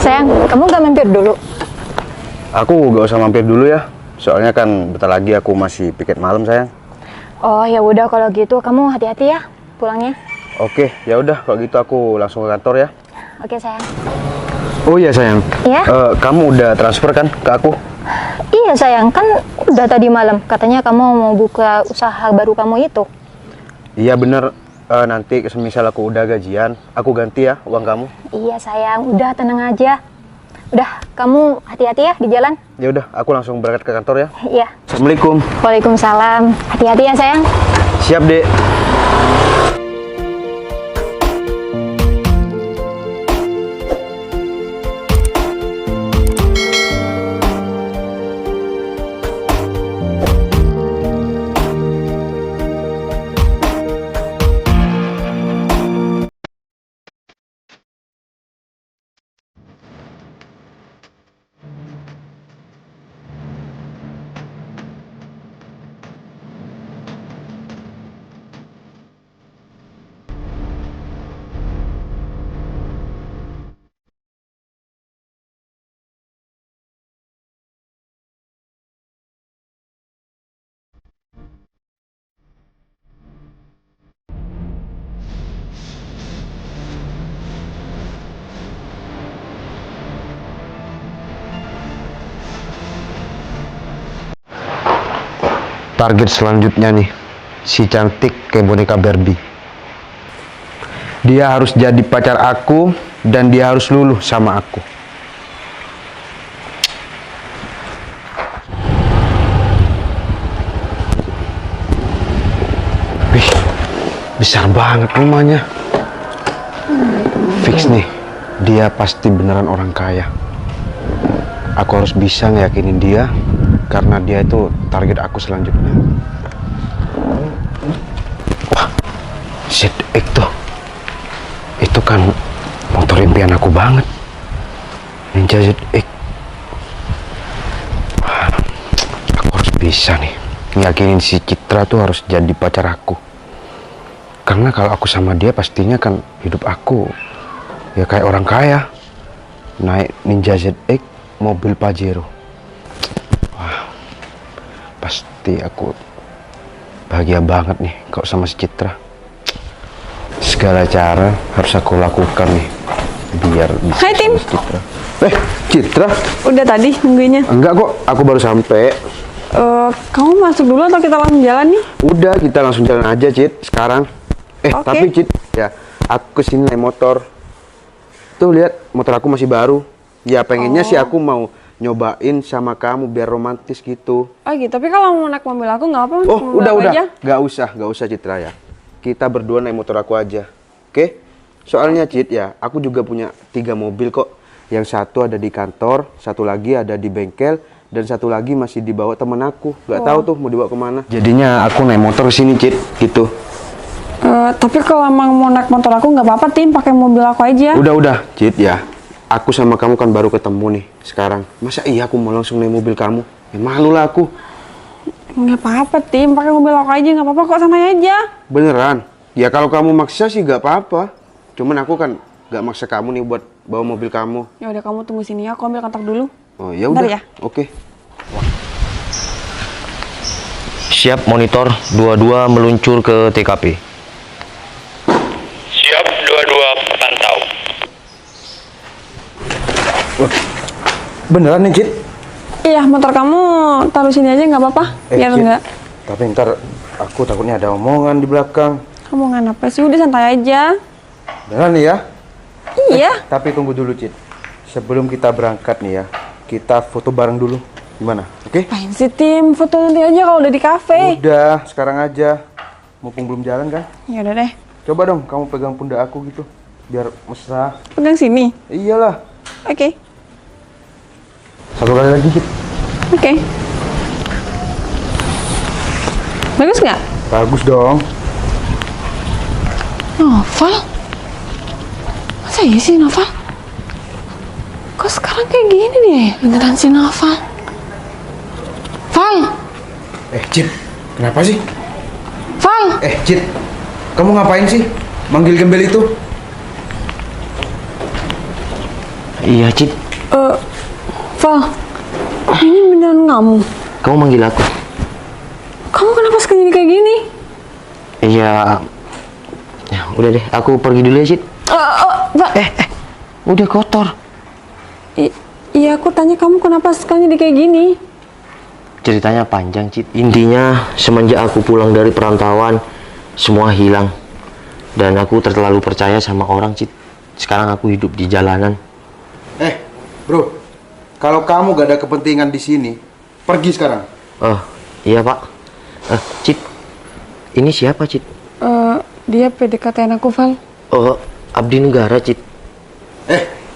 Sayang, kamu gak mampir dulu? Aku gak usah mampir dulu ya. Soalnya kan bentar lagi aku masih piket malam, sayang. Oh ya udah kalau gitu kamu hati-hati ya pulangnya. Oke, ya udah kalau gitu aku langsung ke kantor ya. Oke sayang. Oh iya sayang. Iya? Kamu udah transfer kan ke aku? Iya sayang, kan udah tadi malam. Katanya kamu mau buka usaha baru kamu itu. Iya bener. Nanti semisal aku udah gajian, aku ganti ya uang kamu. Iya sayang, udah tenang aja. Udah, kamu hati-hati ya di jalan. Ya udah, aku langsung berangkat ke kantor ya. Iya. Assalamualaikum. Waalaikumsalam. Hati-hati ya sayang. Siap, Dek. Target selanjutnya nih, si cantik kayak boneka Barbie. Dia harus jadi pacar aku dan dia harus luluh sama aku. Wih, besar banget rumahnya. Fix nih, dia pasti beneran orang kaya. Aku harus bisa ngeyakinin dia karena dia itu target aku selanjutnya. Wah, ZX tuh. Itu kan motor impian aku banget. Ninja ZX. Wah, aku harus bisa nih ngeyakinin si Citra tuh harus jadi pacar aku. Karena kalau aku sama dia pastinya kan hidup aku ya kayak orang kaya. Naik Ninja ZX, mobil Pajero. Pasti aku bahagia banget nih kalau sama si Citra. Segala cara harus aku lakukan nih biar bisa. Hai Tim. Si Citra. Citra? Udah tadi nungguinnya? Enggak kok, aku baru sampai. Kamu masuk dulu atau kita langsung jalan nih? Udah, kita langsung jalan aja, Cit. Sekarang. Oke. Tapi Cit, ya aku kesini naik motor. Tuh lihat, motor aku masih baru. Ya pengennya sih aku mau nyobain sama kamu biar romantis gitu. Oh gitu, tapi kalau mau naik mobil aku nggak apa? Oh mobil aku udah, aja. nggak usah Citra ya. Kita berdua naik motor aku aja, oke? Soalnya Cit ya, aku juga punya 3 mobil kok. Yang satu ada di kantor, satu lagi ada di bengkel, dan satu lagi masih dibawa temen aku. Nggak tahu tuh mau dibawa kemana. Jadinya aku naik motor sini Cit, gitu. Tapi kalau emang mau naik motor aku nggak apa-apa Tim, pakai mobil aku aja. Udah Cit ya. Aku sama kamu kan baru ketemu nih sekarang. Masa iya aku mau langsung naik mobil kamu? Ya malu lah aku. Nggak apa-apa Tim, pakai mobil aku aja nggak apa-apa kok, santai aja. Beneran? Ya kalau kamu maksa sih nggak apa-apa. Cuman aku kan nggak maksa kamu nih buat bawa mobil kamu. Ya udah kamu tunggu sini ya, aku ambil kontak dulu. Oh ya Bentar udah. ya. Oke. Siap monitor 22 meluncur ke TKP. Siap 22 pantau. Beneran nih Cit? Iya, motor kamu taruh sini aja nggak apa-apa, biar Cit, nggak. tapi ntar aku takutnya ada omongan di belakang. Omongan apa sih? Udah santai aja. Beneran nih ya? Iya. Tapi tunggu dulu Cit. Sebelum kita berangkat nih ya, kita foto bareng dulu. Gimana? Oke? Apain sih Tim? Foto nanti aja kalau udah di kafe. Udah, sekarang aja. Mumpung belum jalan kan? Ya udah deh. Coba dong kamu pegang pundak aku gitu. Biar mesra. Pegang sini. Iyalah. Oke. Satu kali lagi Cit. Oke. Bagus nggak? Bagus dong. Noval? Masa iya sih Noval? Kok sekarang kayak gini deh beneran si Noval? Val! Cit, kenapa sih? Val! Cit, kamu ngapain sih? Manggil gembel itu? Iya, Cit. Val, ini beneran kamu? Kamu manggil aku? Kamu kenapa sekarang kayak gini? Iya. Ya, udah deh, aku pergi dulu ya, Cit. Val. Udah kotor. Iya, aku tanya kamu kenapa sekarang jadi kayak gini? Ceritanya panjang, Cit. Intinya, semenjak aku pulang dari perantauan, semua hilang. Dan aku terlalu percaya sama orang, Cit. Sekarang aku hidup di jalanan. Bro, kalau kamu gak ada kepentingan di sini, pergi sekarang. Oh, iya, Pak. Cit, ini siapa, Cit? Dia PDKT aku, Val. Oh, abdi negara, Cit.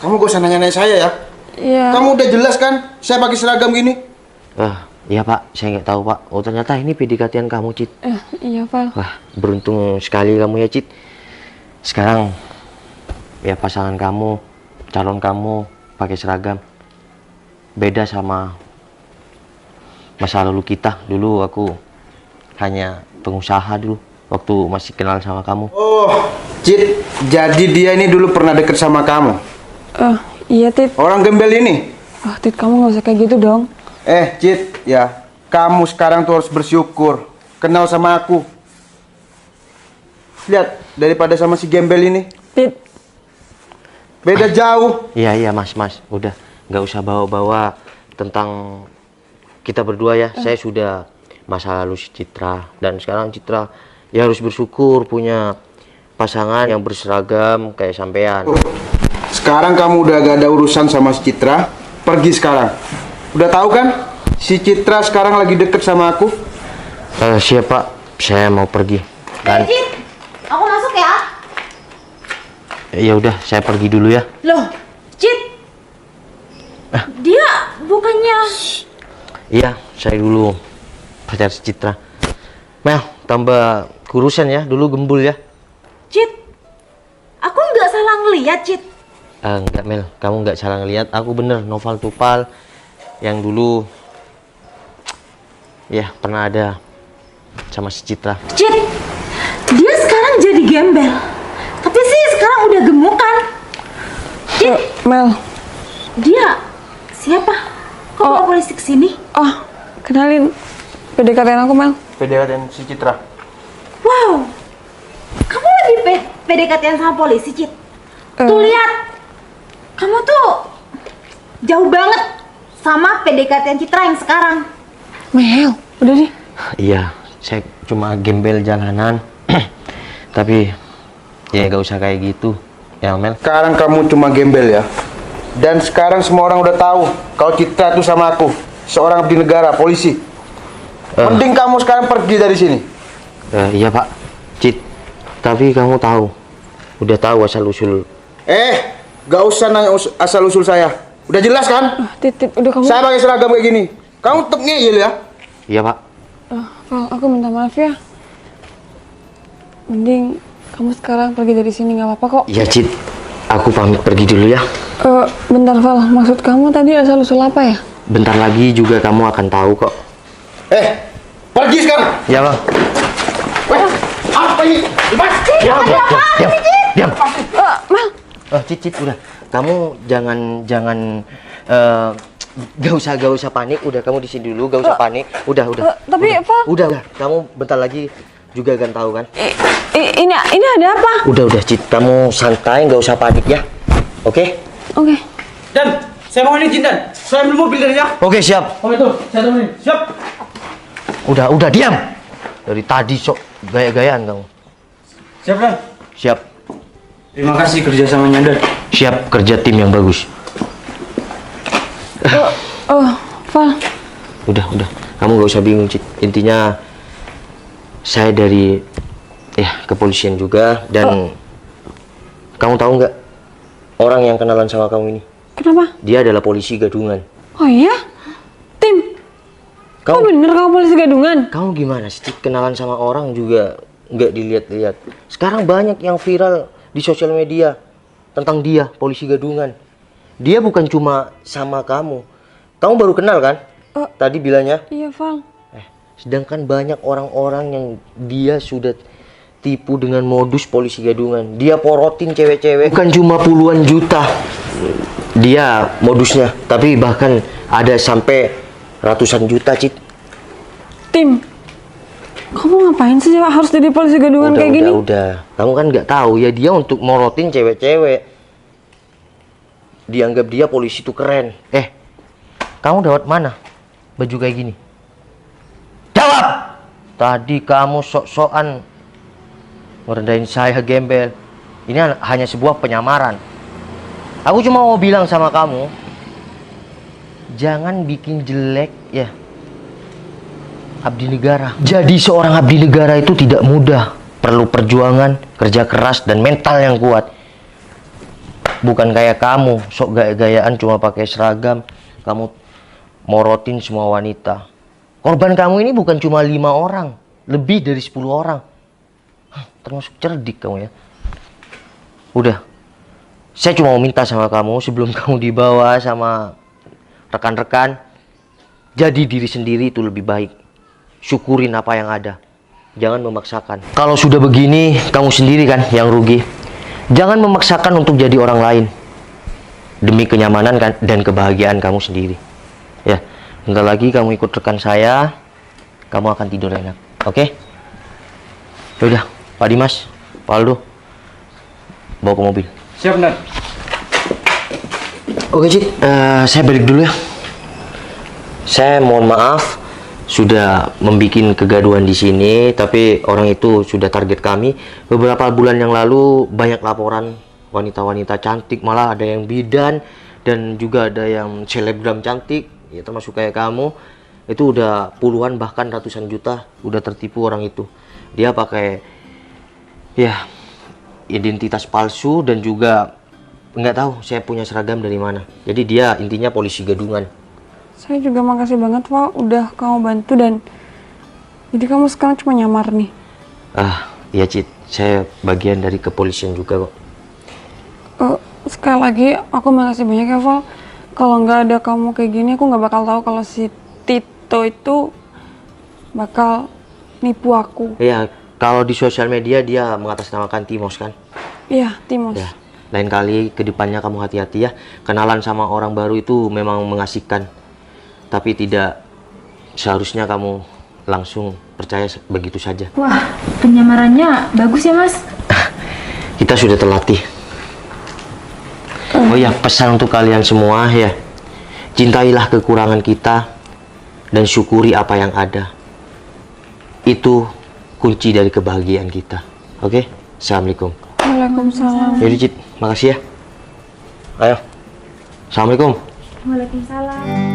Kamu gak usah nanya-nanya saya ya. Iya. Kamu udah jelas kan, saya pakai seragam gini. Iya, Pak. Saya nggak tahu, Pak. Oh, ternyata ini PDKT-an kamu, Cit. Iya, Val. Wah, beruntung sekali kamu ya, Cit. Sekarang, ya pasangan kamu, calon kamu pakai seragam. Beda sama masa lalu kita. Dulu aku hanya pengusaha dulu, waktu masih kenal sama kamu. Oh, Cit, jadi dia ini dulu pernah deket sama kamu. Iya, Tit. Orang gembel ini. Tit, kamu nggak usah kayak gitu dong. Cit, ya, kamu sekarang tuh harus bersyukur kenal sama aku. Lihat, daripada sama si gembel ini, Tit. beda jauh. Iya, Mas. Udah, nggak usah bawa-bawa tentang kita berdua ya. Saya sudah masa lalu si Citra. Dan sekarang Citra ya harus bersyukur punya pasangan yang berseragam kayak sampean. Sekarang kamu udah gak ada urusan sama si Citra, pergi sekarang. Udah tahu kan, si Citra sekarang lagi deket sama aku. Siap, Pak. Saya mau pergi. Dan Cit, aku masuk ya. ya udah, saya pergi dulu ya. Loh, Cit. Dia bukannya... Iya, saya dulu pacar si Citra. Mel, tambah kurusan ya, dulu gembul ya. Cit, aku nggak salah ngeliat, Cit. Enggak, Mel, kamu nggak salah ngelihat. Aku bener, Noval Tupal yang dulu ya pernah ada sama si Citra. Cit, dia sekarang jadi gembel. Tapi sih sekarang udah gemukan. Cit, Mel. dia siapa? Kok bawa polisi kesini? Kenalin PDKT aku, Mel. PDKT si Citra. Wow, kamu lagi PDKT-an sama polisi, Cit. Tuh lihat, kamu tuh jauh banget sama PDKT-an Citra yang sekarang. Mel, udah deh. Iya, saya cuma gembel jalanan. Tapi ya nggak usah kayak gitu ya, Mel. Sekarang kamu cuma gembel ya. Dan sekarang semua orang udah tahu kalau Citra tuh sama aku, seorang abdi negara, polisi. Mending kamu sekarang pergi dari sini. Iya, Pak. Cit, tapi kamu tahu, udah tahu asal usul. Gak usah nanya asal usul saya. Udah jelas kan? Tit, udah kamu. Saya pakai seragam kayak gini. Kamu tetep ngeyel ya? Iya, Pak. Val, aku minta maaf ya. Mending kamu sekarang pergi dari sini, nggak apa-apa kok. Iya, Cit. Aku pamit pergi dulu ya. Bentar, Val. Maksud kamu tadi asal usul apa ya? Bentar lagi juga kamu akan tahu kok. Pergi sekarang. Ya, Bang. Apa ini? Lepas. Diam. Mel. Cit, udah. Kamu jangan gak usah panik. Udah, kamu di sini dulu, gak usah panik. Udah. Tapi, udah. Val. Udah. Kamu bentar lagi juga akan tahu kan. Ini ada apa? Udah, Cit. Kamu santai, gak usah panik ya. Oke? Oke. Dan, saya mau izin Dan. Saya ambil mobil dari ya. Oke, siap. Oke tuh, saya temenin. Siap. Udah, diam. Dari tadi sok gaya-gayaan kamu. Siap Dan. Siap. Terima kasih kerjasamanya Dan. Siap, kerja tim yang bagus. Val. Udah. Kamu gak usah bingung, Cit. Intinya saya dari kepolisian juga dan kamu tahu nggak orang yang kenalan sama kamu ini? Kenapa? Dia adalah polisi gadungan. Oh iya? Tim. Kok bener kamu polisi gadungan? Kamu gimana sih, Cit? Kenalan sama orang juga nggak dilihat-lihat. Sekarang banyak yang viral di sosial media tentang dia, polisi gadungan. Dia bukan cuma sama kamu. Kamu baru kenal kan? Tadi bilangnya. Iya, Val. Sedangkan banyak orang-orang yang dia sudah tipu dengan modus polisi gadungan. Dia porotin cewek-cewek. Bukan cuma puluhan juta. dia modusnya, tapi bahkan ada sampai ratusan juta, Cit. Tim, kamu ngapain sih harus jadi polisi gadungan kayak gini? Udah. Kamu kan nggak tahu ya, dia untuk morotin cewek-cewek. Dianggap dia polisi itu keren. Kamu dapat mana baju kayak gini? Jawab! Tadi kamu sok-sokan ngerendahin saya, gembel. Ini hanya sebuah penyamaran. Aku cuma mau bilang sama kamu, jangan bikin jelek ya abdi negara. Jadi seorang abdi negara itu tidak mudah. Perlu perjuangan, kerja keras, dan mental yang kuat. Bukan kayak kamu, sok gaya-gayaan cuma pakai seragam. Kamu morotin semua wanita. Korban kamu ini bukan cuma 5 orang, lebih dari 10 orang. Termasuk cerdik kamu ya. Udah, saya cuma mau minta sama kamu sebelum kamu dibawa sama rekan-rekan, jadi diri sendiri itu lebih baik. Syukurin apa yang ada. Jangan memaksakan. Kalau sudah begini, kamu sendiri kan yang rugi. Jangan memaksakan untuk jadi orang lain. Demi kenyamanan dan kebahagiaan kamu sendiri. Ya, bentar lagi kamu ikut rekan saya, kamu akan tidur enak. Oke? Yaudah, Pak Dimas, Pak Aldo, bawa ke mobil. Siap, Dan. Oke, Cid, saya balik dulu ya. Saya mohon maaf sudah membuat kegaduhan di sini, tapi orang itu sudah target kami. Beberapa bulan yang lalu banyak laporan wanita-wanita cantik, malah ada yang bidan dan juga ada yang selebgram cantik, ya termasuk kayak kamu. Itu udah puluhan bahkan ratusan juta udah tertipu orang itu. Dia pakai ya identitas palsu dan juga nggak tahu saya punya seragam dari mana. Jadi dia intinya polisi gadungan. Saya juga makasih banget, Val, udah kamu bantu dan jadi kamu sekarang cuma nyamar nih. Iya, Cid, saya bagian dari kepolisian juga kok. Sekali lagi aku makasih banyak ya, Val. Kalau nggak ada kamu kayak gini, aku nggak bakal tahu kalau si Tito itu bakal nipu aku. Iya, kalau di sosial media dia mengatasnamakan Timos kan? Iya, Timos. Ya, lain kali kedepannya kamu hati-hati ya. Kenalan sama orang baru itu memang mengasihkan. Tapi tidak seharusnya kamu langsung percaya begitu saja. Wah, penyamarannya bagus ya, Mas. Kita sudah terlatih. Oh ya, pesan untuk kalian semua ya. Cintailah kekurangan kita dan syukuri apa yang ada. Itu kunci dari kebahagiaan kita. Oke? Assalamualaikum. Waalaikumsalam. Jadi, Cid, makasih ya. Ayo. Assalamualaikum. Waalaikumsalam.